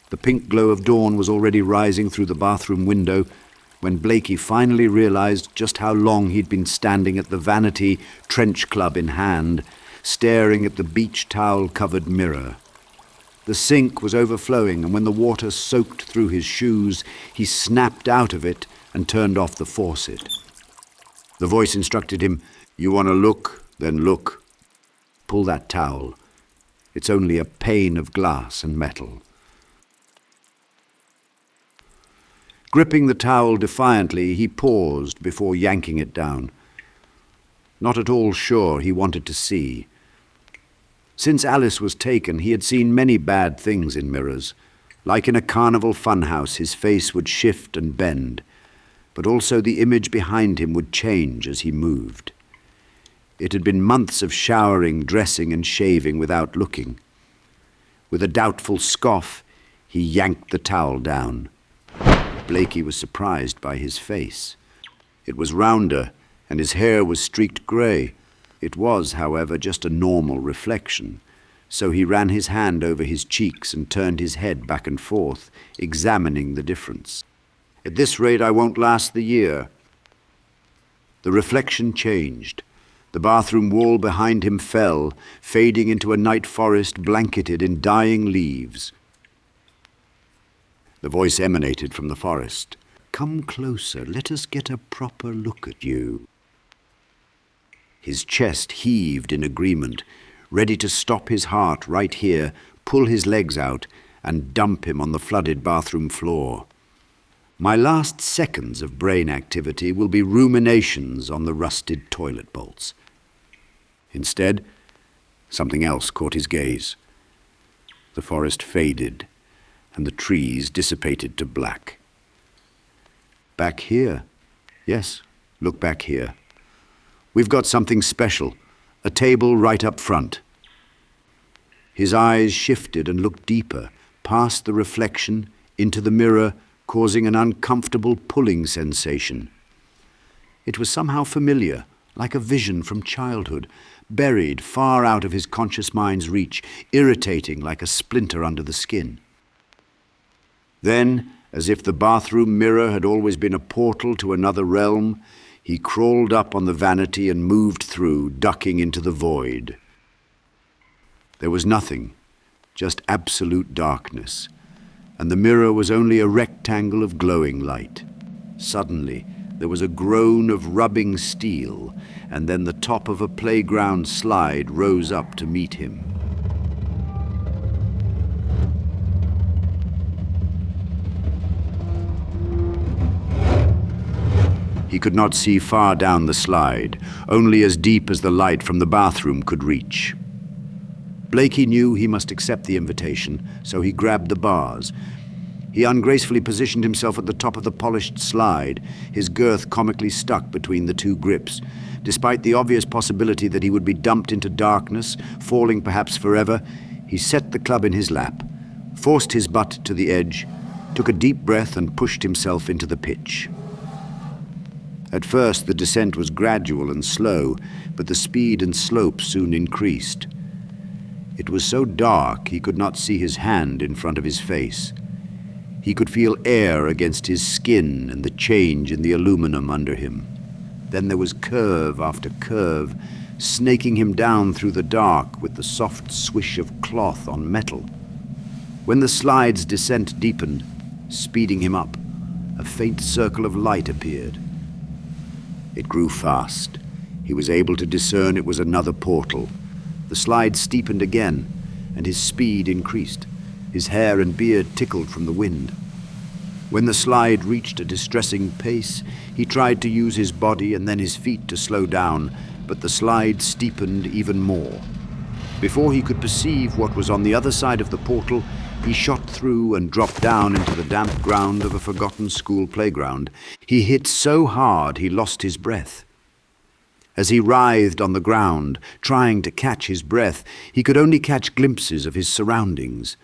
The pink glow of dawn was already rising through the bathroom window when Blakey finally realized just how long he'd been standing at the Vanity trench club in hand, staring at the beach towel-covered mirror. The sink was overflowing, and when the water soaked through his shoes, he snapped out of it and turned off the faucet. The voice instructed him, "You want to look? Then look. Pull that towel. It's only a pane of glass and metal." Gripping the towel defiantly, he paused before yanking it down. Not at all sure he wanted to see. Since Alice was taken, he had seen many bad things in mirrors. Like in a carnival funhouse, his face would shift and bend, but also the image behind him would change as he moved. It had been months of showering, dressing, and shaving without looking. With a doubtful scoff, he yanked the towel down. Blakey was surprised by his face. It was rounder, and his hair was streaked grey. It was, however, just a normal reflection, so he ran his hand over his cheeks and turned his head back and forth, examining the difference. "At this rate, I won't last the year." The reflection changed. The bathroom wall behind him fell, fading into a night forest blanketed in dying leaves. The voice emanated from the forest. "Come closer, let us get a proper look at you." His chest heaved in agreement, ready to stop his heart right here, pull his legs out, and dump him on the flooded bathroom floor. My last seconds of brain activity will be ruminations on the rusted toilet bolts. Instead, something else caught his gaze. The forest faded, and the trees dissipated to black. "Back here. Yes, look back here. We've got something special, a table right up front." His eyes shifted and looked deeper, past the reflection, into the mirror, causing an uncomfortable pulling sensation. It was somehow familiar, like a vision from childhood, buried far out of his conscious mind's reach, irritating like a splinter under the skin. Then, as if the bathroom mirror had always been a portal to another realm, he crawled up on the vanity and moved through, ducking into the void. There was nothing, just absolute darkness, and the mirror was only a rectangle of glowing light. Suddenly, there was a groan of rubbing steel, and then the top of a playground slide rose up to meet him. He could not see far down the slide, only as deep as the light from the bathroom could reach. Blakey knew he must accept the invitation, so he grabbed the bars. He ungracefully positioned himself at the top of the polished slide, his girth comically stuck between the two grips. Despite the obvious possibility that he would be dumped into darkness, falling perhaps forever, he set the club in his lap, forced his butt to the edge, took a deep breath and pushed himself into the pitch. At first, the descent was gradual and slow, but the speed and slope soon increased. It was so dark he could not see his hand in front of his face. He could feel air against his skin and the change in the aluminum under him. Then there was curve after curve, snaking him down through the dark with the soft swish of cloth on metal. When the slide's descent deepened, speeding him up, a faint circle of light appeared. It grew fast. He was able to discern it was another portal. The slide steepened again, and his speed increased. His hair and beard tickled from the wind. When the slide reached a distressing pace, he tried to use his body and then his feet to slow down, but the slide steepened even more. Before he could perceive what was on the other side of the portal, he shot through and dropped down into the damp ground of a forgotten school playground. He hit so hard he lost his breath. As he writhed on the ground, trying to catch his breath, he could only catch glimpses of his surroundings.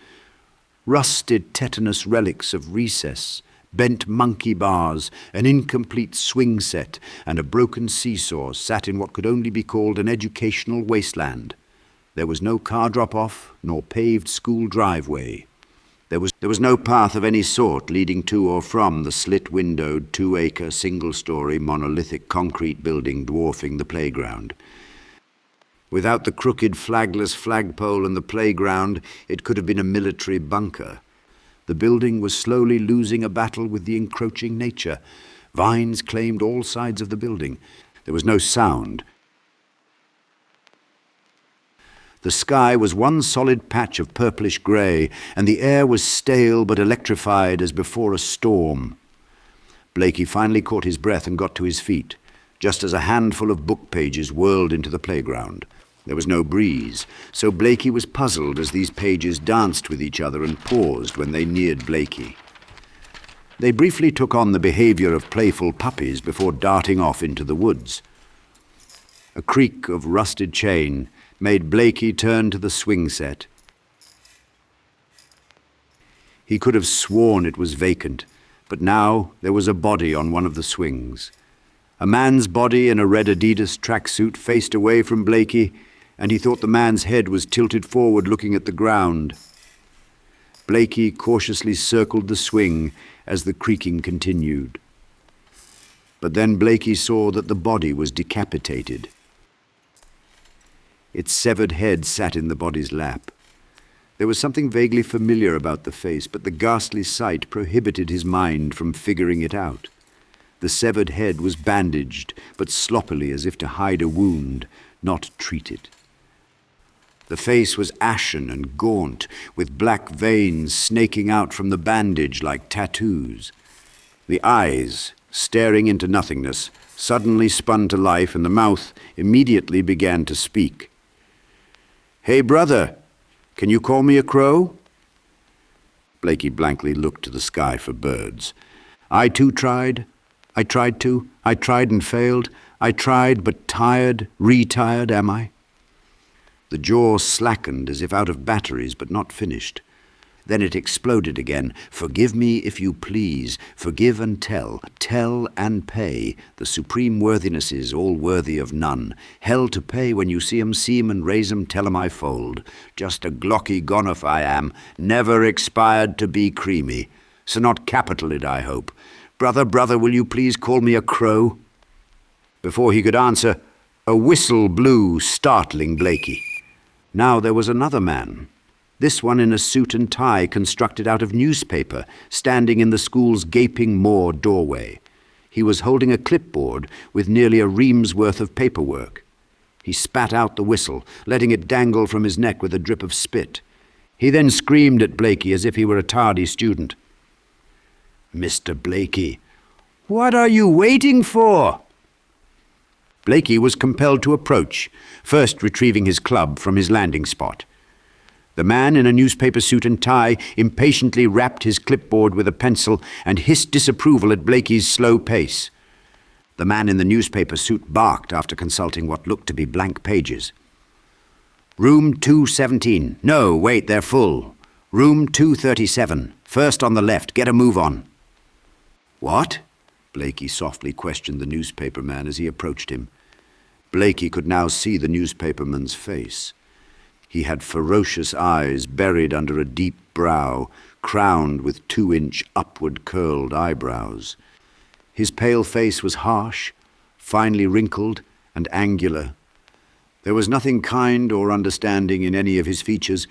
Rusted tetanus relics of recess, bent monkey bars, an incomplete swing set, and a broken seesaw sat in what could only be called an educational wasteland. There was no car drop-off, nor paved school driveway. There was no path of any sort leading to or from the slit-windowed, 2-acre, single-story, monolithic concrete building dwarfing the playground. Without the crooked, flagless flagpole and the playground, it could have been a military bunker. The building was slowly losing a battle with the encroaching nature. Vines claimed all sides of the building. There was no sound. The sky was one solid patch of purplish grey, and the air was stale but electrified as before a storm. Blakey finally caught his breath and got to his feet, just as a handful of book pages whirled into the playground. There was no breeze, so Blakey was puzzled as these pages danced with each other and paused when they neared Blakey. They briefly took on the behaviour of playful puppies before darting off into the woods. A creak of rusted chain made Blakey turn to the swing set. He could have sworn it was vacant, but now there was a body on one of the swings. A man's body in a red Adidas tracksuit faced away from Blakey, and he thought the man's head was tilted forward looking at the ground. Blakey cautiously circled the swing as the creaking continued. But then Blakey saw that the body was decapitated. Its severed head sat in the body's lap. There was something vaguely familiar about the face, but the ghastly sight prohibited his mind from figuring it out. The severed head was bandaged, but sloppily as if to hide a wound, not treat it. The face was ashen and gaunt, with black veins snaking out from the bandage like tattoos. The eyes, staring into nothingness, suddenly spun to life, and the mouth immediately began to speak. "Hey, brother, can you call me a crow?" Blakey blankly looked to the sky for birds. "I too tried. I tried and failed. I tried, but tired, retired am I?" The jaw slackened as if out of batteries, but not finished. Then it exploded again. "Forgive me if you please. Forgive and tell. Tell and pay. The supreme worthinesses, all worthy of none. Hell to pay when you see 'em, and raise 'em, tell 'em I fold. Just a glocky gonoff I am, never expired to be creamy. So not capital it, I hope. Brother, will you please call me a crow?" Before he could answer, a whistle blew, startling Blakey. Now there was another man. This one in a suit and tie constructed out of newspaper, standing in the school's gaping maw doorway. He was holding a clipboard with nearly a ream's worth of paperwork. He spat out the whistle, letting it dangle from his neck with a drip of spit. He then screamed at Blakey as if he were a tardy student. "Mr. Blakey, what are you waiting for?" Blakey was compelled to approach, first retrieving his club from his landing spot. The man in a newspaper suit and tie impatiently rapped his clipboard with a pencil and hissed disapproval at Blakey's slow pace. The man in the newspaper suit barked after consulting what looked to be blank pages. "Room 217. No, wait, they're full. Room 237. First on the left. Get a move on." "What?" Blakey softly questioned the newspaperman as he approached him. Blakey could now see the newspaperman's face. He had ferocious eyes buried under a deep brow, crowned with 2-inch upward curled eyebrows. His pale face was harsh, finely wrinkled, and angular. There was nothing kind or understanding in any of his features.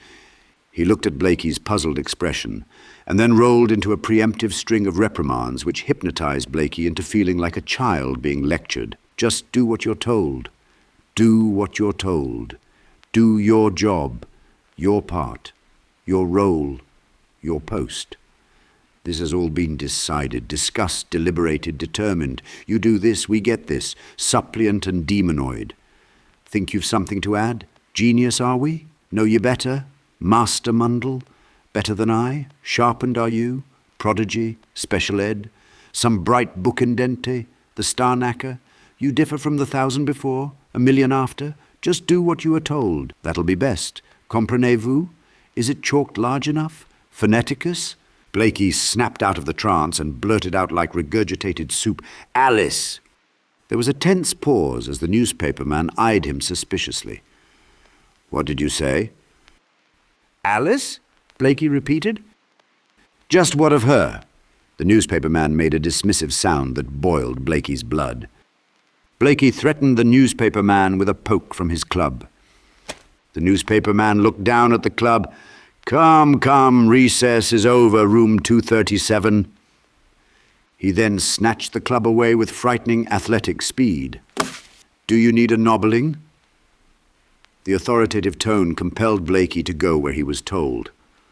He looked at Blakey's puzzled expression, and then rolled into a preemptive string of reprimands which hypnotized Blakey into feeling like a child being lectured. Just do what you're told. Do what you're told. Do your job, your part, your role, your post. This has all been decided, discussed, deliberated, determined. You do this, we get this, suppliant and demonoid. Think you've something to add? Genius, are we? Know you better? Master Mundle? Better than I? Sharpened are you? Prodigy? Special ed? Some bright book indente? The star knacker? You differ from the 1,000 before? A million after? Just do what you are told. That'll be best. Comprenez-vous? Is it chalked large enough? Phoneticus? Blakey snapped out of the trance and blurted out like regurgitated soup, "Alice!" There was a tense pause as the newspaperman eyed him suspiciously. "What did you say?" "Alice?" Blakey repeated. Just what of her? The newspaperman made a dismissive sound that boiled Blakey's blood. Blakey threatened the newspaperman with a poke from his club. The newspaperman looked down at the club. Come, come, recess is over, room 237. He then snatched the club away with frightening athletic speed. Do you need a nobbling? The authoritative tone compelled Blakey to go where he was told.